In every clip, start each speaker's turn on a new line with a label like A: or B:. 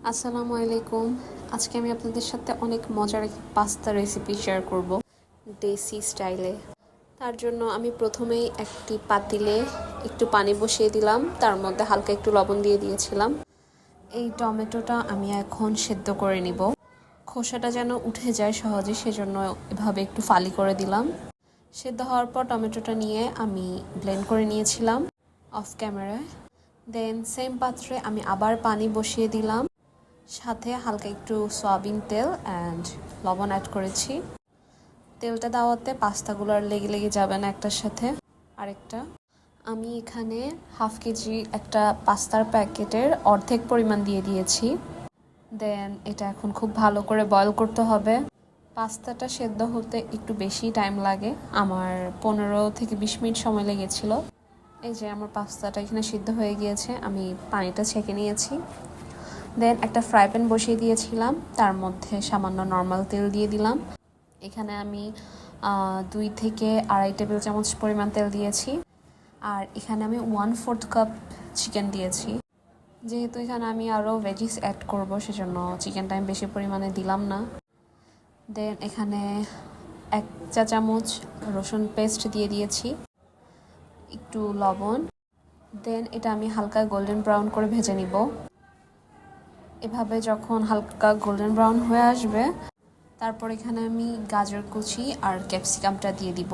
A: আসসালামু আলাইকুম। আজকে আমি আপনাদের সাথে অনেক মজার একটা পাস্তা রেসিপি শেয়ার করব দেশি স্টাইলে। তার জন্য আমি প্রথমেই একটি পাতিলে একটু পানি বসিয়ে দিলাম, তার মধ্যে হালকা একটু লবণ দিয়ে দিয়েছিলাম। এই টমেটোটা আমি এখন সেদ্ধ করে নিব। খোসাটা যেন উঠে যায় সহজে, সেজন্য এভাবে একটু ফালি করে দিলাম। সেদ্ধ হওয়ার পর টমেটোটা নিয়ে আমি ব্লেন্ড করে নিয়েছিলাম অফ ক্যামেরায়। দেন সেম পাত্রে আমি আবার পানি বসিয়ে দিলাম, সাথে হালকা একটু সয়াবিন তেল অ্যান্ড লবণ অ্যাড করেছি। তেলটা দেওয়াতে পাস্তাগুলো আর লেগে লেগে যাবে না একটার সাথে আরেকটা। আমি এখানে হাফ কেজি একটা পাস্তার প্যাকেটের অর্ধেক পরিমাণ দিয়ে দিয়েছি। দেন এটা এখন খুব ভালো করে বয়ল করতে হবে। পাস্তাটা সেদ্ধ হতে একটু বেশি টাইম লাগে, আমার 15 থেকে 20 মিনিট সময় লেগেছিল। এই যে আমার পাস্তাটা এখানে সিদ্ধ হয়ে গিয়েছে, আমি পানিটা ছেঁকে নিয়েছি। দেন একটা ফ্রাই প্যান বসিয়ে দিয়েছিলাম, তার মধ্যে সামান্য নর্মাল তেল দিয়ে দিলাম। এখানে আমি 2 থেকে আড়াই টেবিল চামচ পরিমাণ তেল দিয়েছি। আর এখানে আমি 1/4 কাপ চিকেন দিয়েছি। যেহেতু এখানে আমি আরও ভেজিস অ্যাড করব, সেজন্য চিকেনটা আমি বেশি পরিমাণে দিলাম না। দেন এখানে 1 চা চামচ রসুন পেস্ট দিয়ে দিয়েছি, একটু লবণ। দেন এটা আমি হালকা গোল্ডেন ব্রাউন করে ভেজে নিব। এভাবে যখন হালকা গোল্ডেন ব্রাউন হয়ে আসবে, তারপর এখানে আমি গাজর কুচি আর ক্যাপসিকামটা দিয়ে দিব।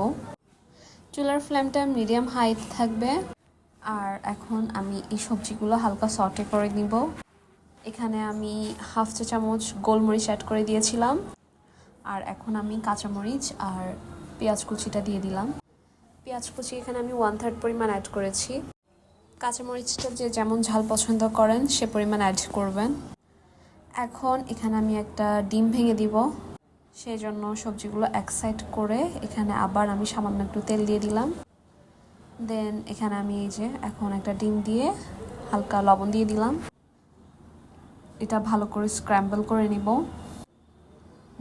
A: চুলার ফ্লেমটা মিডিয়াম হাইতে থাকবে। আর এখন আমি এই সবজিগুলো হালকা সটে করে নিব। এখানে আমি হাফ চা চামচ গোলমরিচ অ্যাড করে দিয়েছিলাম। আর এখন আমি কাঁচামরিচ আর পেঁয়াজ কুচিটা দিয়ে দিলাম। পেঁয়াজ কুচি এখানে আমি 1/3 পরিমাণ অ্যাড করেছি। কাঁচামরিচটা যে যেমন ঝাল পছন্দ করেন সে পরিমাণ অ্যাড করবেন। এখন এখানে আমি একটা ডিম ভেঙে দিব, সেই জন্য সবজিগুলো এক সাইড করে এখানে আবার আমি সামান্য একটু তেল দিয়ে দিলাম। দেন এখানে আমি এই যে এখন একটা ডিম দিয়ে হালকা লবণ দিয়ে দিলাম। এটা ভালো করে স্ক্র্যাম্বল করে নিব।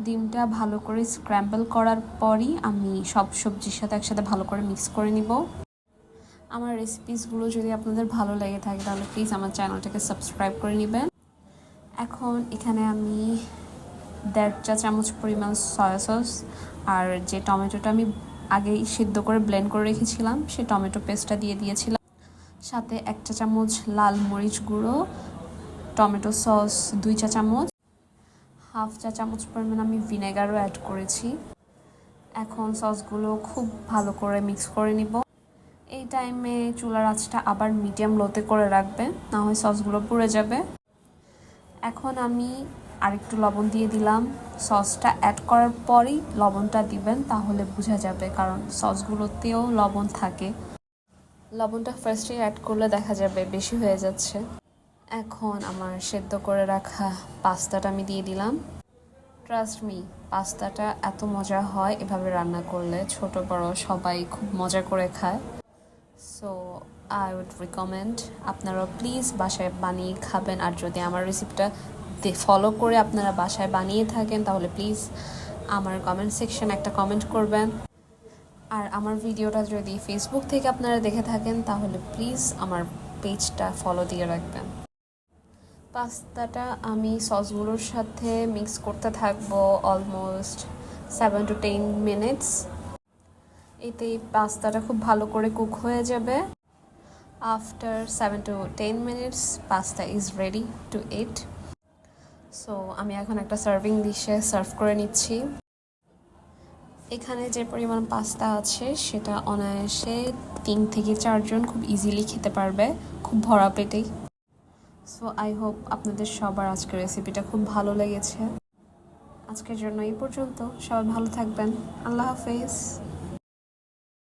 A: ডিমটা ভালো করে স্ক্র্যাম্বল করার পরই আমি সব সবজির সাথে একসাথে ভালো করে মিক্স করে নিব। আমার রেসিপিসগুলো যদি আপনাদের ভালো লেগে থাকে তাহলে প্লিজ আমার চ্যানেলটাকে সাবস্ক্রাইব করে নেবেন। এখন এখানে আমি 1.5 চা চামচ পরিমাণ সয়া সস আর যে টমেটোটা আমি আগেই সিদ্ধ করে ব্লেন্ড করে রেখেছিলাম সে টমেটো পেস্টটা দিয়ে দিয়েছিলাম। সাথে 1 চা চামচ লাল মরিচ গুঁড়ো, টমেটো সস 2 চা চামচ, হাফ চা চামচ পরিমাণ আমি ভিনেগারও অ্যাড করেছি। এখন সসগুলো খুব ভালো করে মিক্স করে নিব। এই টাইমে চুলার আঁচটা আবার মিডিয়াম লোতে করে রাখবেন, না হয় সসগুলো পুড়ে যাবে। এখন আমি আরেকটু লবণ দিয়ে দিলাম। সসটা অ্যাড করার পরই লবণটা দিবেন, তাহলে বোঝা যাবে, কারণ সসগুলোতেও লবণ থাকে। লবণটা ফার্স্টে অ্যাড করলে দেখা যাবে বেশি হয়ে যাচ্ছে। এখন আমার সেদ্ধ করে রাখা পাস্তাটা আমি দিয়ে দিলাম। ট্রাস্ট মি, পাস্তাটা এত মজা হয় এভাবে রান্না করলে, ছোট বড় সবাই খুব মজা করে খায়। সো আই উড রিকমেন্ড আপনারা প্লিজ বাসায় বানিয়ে খাবেন। আর যদি আমার রেসিপিটা ফলো করে আপনারা বাসায় বানিয়ে থাকেন তাহলে প্লিজ আমার কমেন্ট সেকশনে একটা কমেন্ট করবেন। আর আমার ভিডিওটা যদি ফেসবুক থেকে আপনারা দেখে থাকেন তাহলে প্লিজ আমার পেজটা ফলো দিয়ে রাখবেন। পাস্তাটা আমি সসগুলোর সাথে মিক্স করতে থাকবো অলমোস্ট 7 to 10 মিনিটস। এতেই পাস্তাটা খুব ভালো করে কুক হয়ে যাবে। After 7 to 10 minutes pasta is ready to it. So আমি এখন একটা সার্ভিং ডিশে সার্ভ করে নিচ্ছি। এখানে যে পরিমাণ পাস্তা আছে সেটা অনায়াসে 3 থেকে 4 জন খুব ইজিলি খেতে পারবে, খুব ভরা পেটেই। সো আই হোপ আপনাদের সবার আজকের রেসিপিটা খুব ভালো লেগেছে। আজকের জন্য এই পর্যন্ত, সবাই ভালো থাকবেন। আল্লাহ হাফেজ।